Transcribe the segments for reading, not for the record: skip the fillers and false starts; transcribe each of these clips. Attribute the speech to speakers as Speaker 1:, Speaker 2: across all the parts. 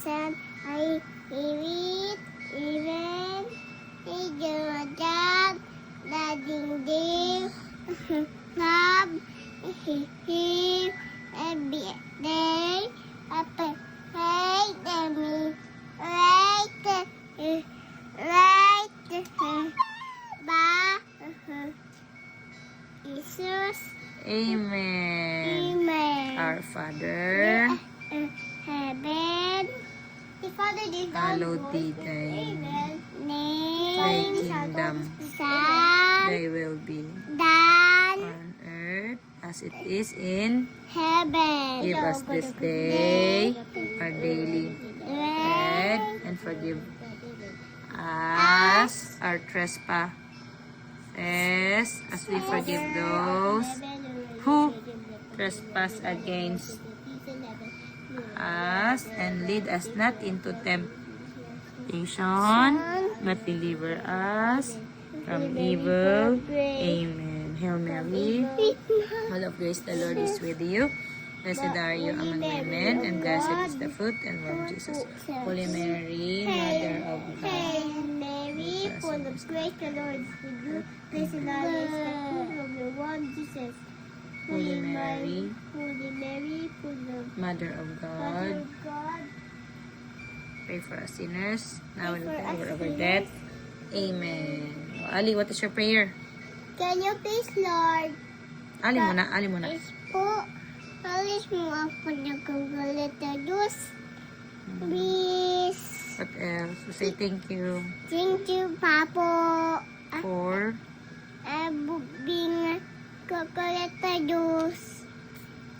Speaker 1: listen, I read, even, dad, dadding dear, love, here, every day, hey, me, ba, Jesus,
Speaker 2: Amen.
Speaker 1: Amen.
Speaker 2: Our Father,
Speaker 1: Heaven, the Father, the Son,
Speaker 2: hallowed be thy
Speaker 1: Amen.
Speaker 2: thy
Speaker 1: Name,
Speaker 2: kingdom.
Speaker 1: Son,
Speaker 2: Thy will be
Speaker 1: Dan,
Speaker 2: on earth as it is in.
Speaker 1: Heaven.
Speaker 2: Give us this day our daily bread, and forgive us our trespasses as we forgive those who trespass against us, and lead us not into temptation, but deliver us from evil. Amen. Hail Mary, full of grace, the Lord is with you. Blessed are you among women, and blessed is the fruit and womb of Jesus. Holy Mary, Mother of God,
Speaker 1: Hail Mary, full of grace, the Lord is with you. Blessed are you, the fruit of your womb, Jesus.
Speaker 2: Holy Mary,
Speaker 1: full of
Speaker 2: Mother of
Speaker 1: Mother
Speaker 2: God,
Speaker 1: of God,
Speaker 2: pray for us sinners, now and
Speaker 1: Pray
Speaker 2: at the
Speaker 1: for
Speaker 2: hour
Speaker 1: us
Speaker 2: of our
Speaker 1: sinners.
Speaker 2: death. Amen. Ali, what is your prayer?
Speaker 1: can you please, Lord,
Speaker 2: Ali muna, Ali muna.
Speaker 1: is po, alis mo ako nagagalit na Diyos. Please.
Speaker 2: What else? To say thank you
Speaker 1: Thank you, Papo.
Speaker 2: for
Speaker 1: Being kagalit na Diyos.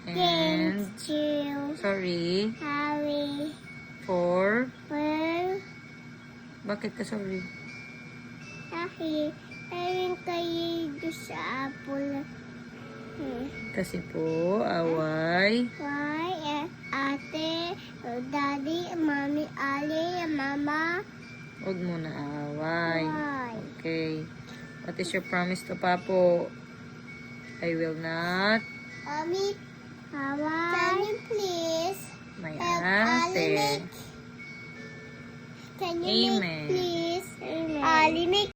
Speaker 2: and
Speaker 1: Thank you,
Speaker 2: sorry
Speaker 1: Harry.
Speaker 2: for.
Speaker 1: Well,
Speaker 2: Bakit ka sorry?
Speaker 1: ayun kayo Diyos sa Apple.
Speaker 2: Kasi po, away.
Speaker 1: Why, ate, daddy, mommy, Ali, mama.
Speaker 2: Huwag mo na away.
Speaker 1: Why?
Speaker 2: Okay. What is your promise to Papo? I will not.
Speaker 1: Mommy, can you please
Speaker 2: My
Speaker 1: help Ali
Speaker 2: ate.
Speaker 1: make? Can you
Speaker 2: Amen.
Speaker 1: make please? Ali make